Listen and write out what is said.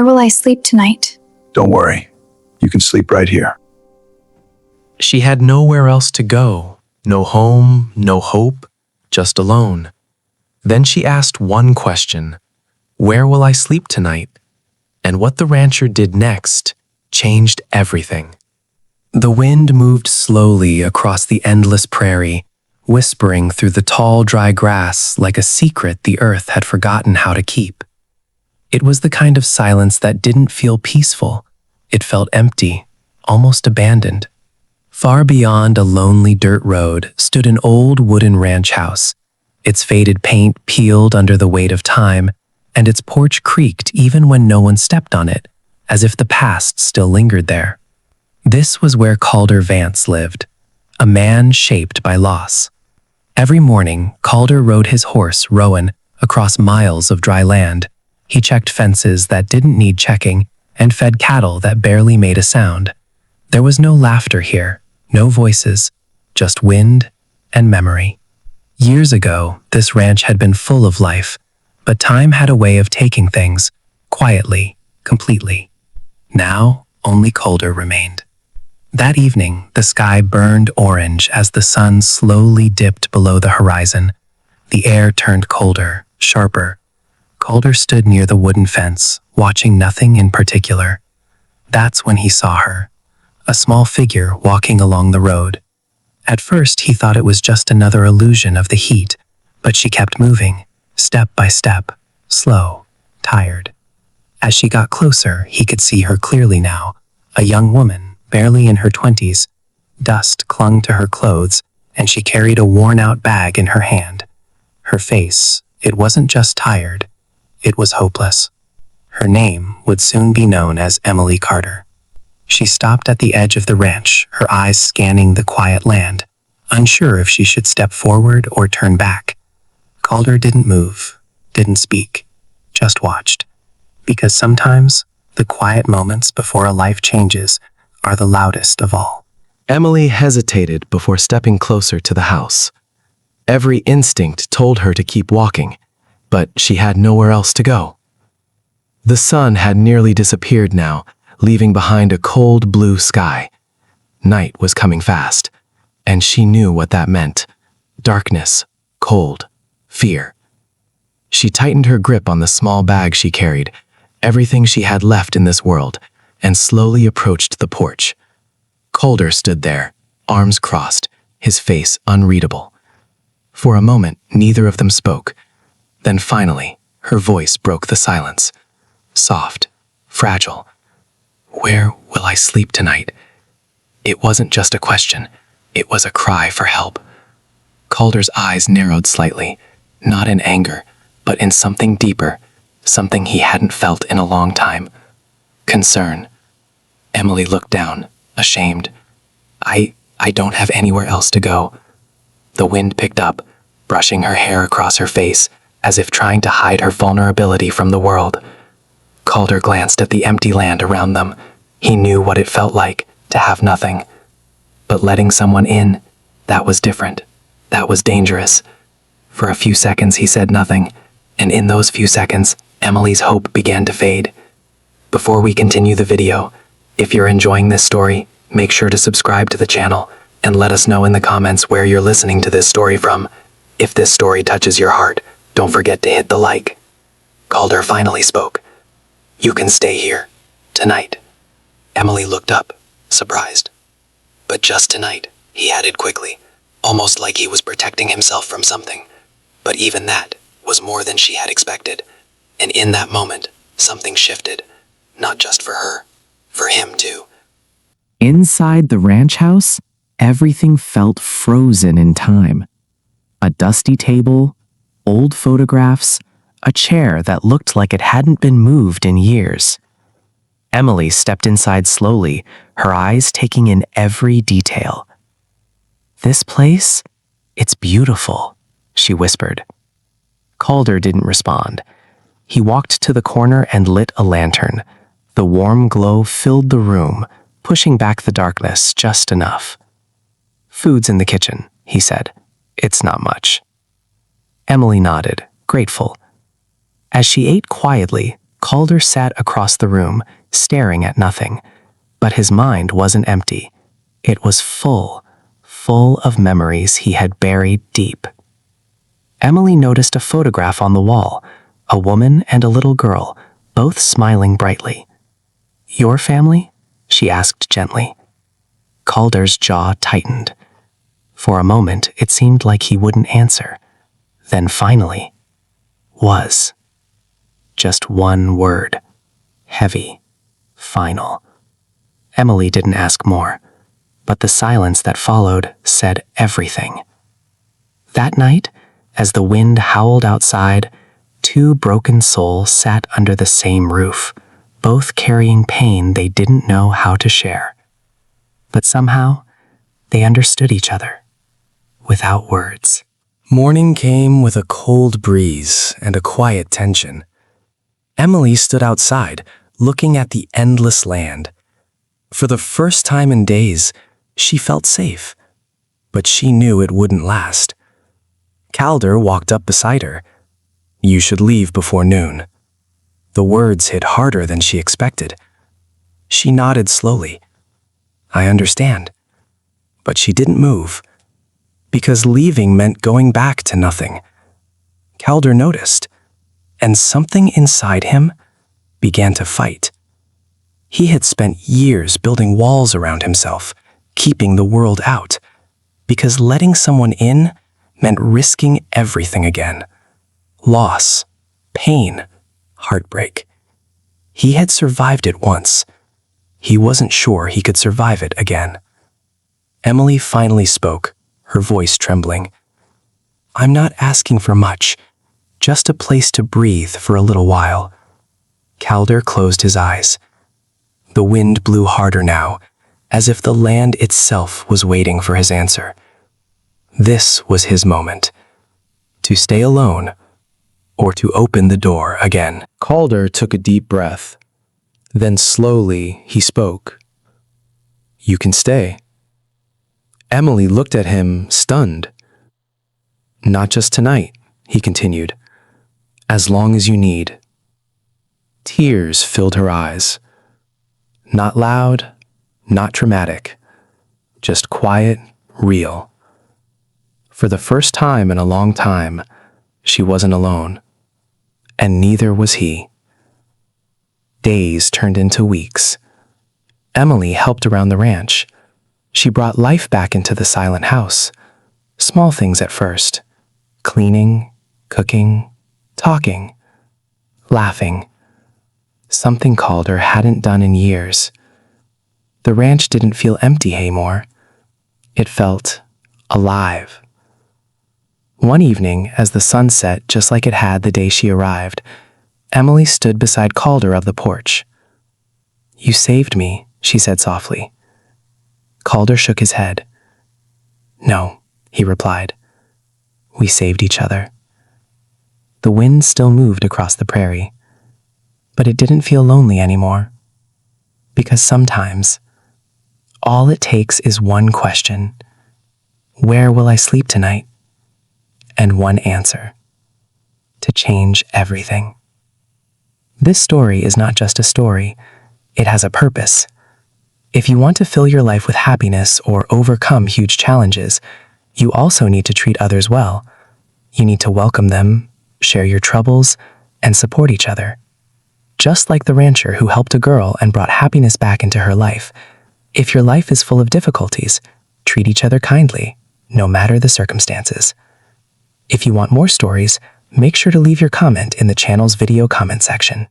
Where will I sleep tonight? Don't worry. You can sleep right here. She had nowhere else to go. No home, no hope, just alone. Then she asked one question. Where will I sleep tonight? And what the rancher did next changed everything. The wind moved slowly across the endless prairie, whispering through the tall, dry grass like a secret the earth had forgotten how to keep. It was the kind of silence that didn't feel peaceful. It felt empty, almost abandoned. Far beyond a lonely dirt road stood an old wooden ranch house. Its faded paint peeled under the weight of time, and its porch creaked even when no one stepped on it, as if the past still lingered there. This was where Calder Vance lived, a man shaped by loss. Every morning, Calder rode his horse, Rowan, across miles of dry land. He checked fences that didn't need checking and fed cattle that barely made a sound. There was no laughter here, no voices, just wind and memory. Years ago, this ranch had been full of life, but time had a way of taking things, quietly, completely. Now, only Calder remained. That evening, the sky burned orange as the sun slowly dipped below the horizon. The air turned colder, sharper. Calder stood near the wooden fence, watching nothing in particular. That's when he saw her, a small figure walking along the road. At first, he thought it was just another illusion of the heat, but she kept moving, step by step, slow, tired. As she got closer, he could see her clearly now, a young woman, barely in her 20s. Dust clung to her clothes, and she carried a worn-out bag in her hand. Her face, it wasn't just tired, it was hopeless. Her name would soon be known as Emily Carter. She stopped at the edge of the ranch, her eyes scanning the quiet land, unsure if she should step forward or turn back. Calder didn't move, didn't speak, just watched. Because sometimes, the quiet moments before a life changes are the loudest of all. Emily hesitated before stepping closer to the house. Every instinct told her to keep walking, but she had nowhere else to go. The sun had nearly disappeared now, leaving behind a cold blue sky. Night was coming fast, and she knew what that meant. Darkness, cold, fear. She tightened her grip on the small bag she carried, everything she had left in this world, and slowly approached the porch. Calder stood there, arms crossed, his face unreadable. For a moment, neither of them spoke. Then finally, her voice broke the silence. Soft, fragile. Where will I sleep tonight? It wasn't just a question. It was a cry for help. Calder's eyes narrowed slightly, not in anger, but in something deeper, something he hadn't felt in a long time. Concern. Emily looked down, ashamed. I don't have anywhere else to go. The wind picked up, brushing her hair across her face, as if trying to hide her vulnerability from the world. Calder glanced at the empty land around them. He knew what it felt like to have nothing. But letting someone in, that was different. That was dangerous. For a few seconds he said nothing, and in those few seconds, Emily's hope began to fade. Before we continue the video, if you're enjoying this story, make sure to subscribe to the channel and let us know in the comments where you're listening to this story from. If this story touches your heart, don't forget to hit the like. Calder finally spoke. You can stay here, tonight. Emily looked up, surprised. But just tonight, he added quickly, almost like he was protecting himself from something. But even that was more than she had expected. And in that moment, something shifted. Not just for her, for him too. Inside the ranch house, everything felt frozen in time. A dusty table, old photographs, a chair that looked like it hadn't been moved in years. Emily stepped inside slowly, her eyes taking in every detail. "This place? It's beautiful," she whispered. Calder didn't respond. He walked to the corner and lit a lantern. The warm glow filled the room, pushing back the darkness just enough. "Food's in the kitchen," he said. "It's not much." Emily nodded, grateful. As she ate quietly, Calder sat across the room, staring at nothing. But his mind wasn't empty. It was full of memories he had buried deep. Emily noticed a photograph on the wall, a woman and a little girl, both smiling brightly. "Your family?" she asked gently. Calder's jaw tightened. For a moment, it seemed like he wouldn't answer. Then finally, was. Just one word. Heavy. Final. Emily didn't ask more, but the silence that followed said everything. That night, as the wind howled outside, two broken souls sat under the same roof, both carrying pain they didn't know how to share. But somehow, they understood each other, without words. Morning came with a cold breeze and a quiet tension. Emily stood outside, looking at the endless land. For the first time in days, she felt safe, but she knew it wouldn't last. Calder walked up beside her. "You should leave before noon." The words hit harder than she expected. She nodded slowly. "I understand." But she didn't move, because leaving meant going back to nothing. Calder noticed, and something inside him began to fight. He had spent years building walls around himself, keeping the world out, because letting someone in meant risking everything again. Loss, pain, heartbreak. He had survived it once. He wasn't sure he could survive it again. Emily finally spoke, her voice trembling. "I'm not asking for much, just a place to breathe for a little while." Calder closed his eyes. The wind blew harder now, as if the land itself was waiting for his answer. This was his moment. To stay alone, or to open the door again. Calder took a deep breath. Then slowly he spoke. "You can stay." Emily looked at him, stunned. "Not just tonight," he continued. "As long as you need." Tears filled her eyes. Not loud, not dramatic, just quiet, real. For the first time in a long time, she wasn't alone, and neither was he. Days turned into weeks. Emily helped around the ranch. She brought life back into the silent house. Small things at first. Cleaning, cooking, talking, laughing. Something Calder hadn't done in years. The ranch didn't feel empty anymore. It felt alive. One evening, as the sun set just like it had the day she arrived, Emily stood beside Calder of the porch. "You saved me," she said softly. Calder shook his head. "No," he replied. "We saved each other." The wind still moved across the prairie, but it didn't feel lonely anymore. Because sometimes, all it takes is one question. Where will I sleep tonight? And one answer. To change everything. This story is not just a story. It has a purpose. If you want to fill your life with happiness or overcome huge challenges, you also need to treat others well. You need to welcome them, share your troubles, and support each other. Just like the rancher who helped a girl and brought happiness back into her life, if your life is full of difficulties, treat each other kindly, no matter the circumstances. If you want more stories, make sure to leave your comment in the channel's video comment section.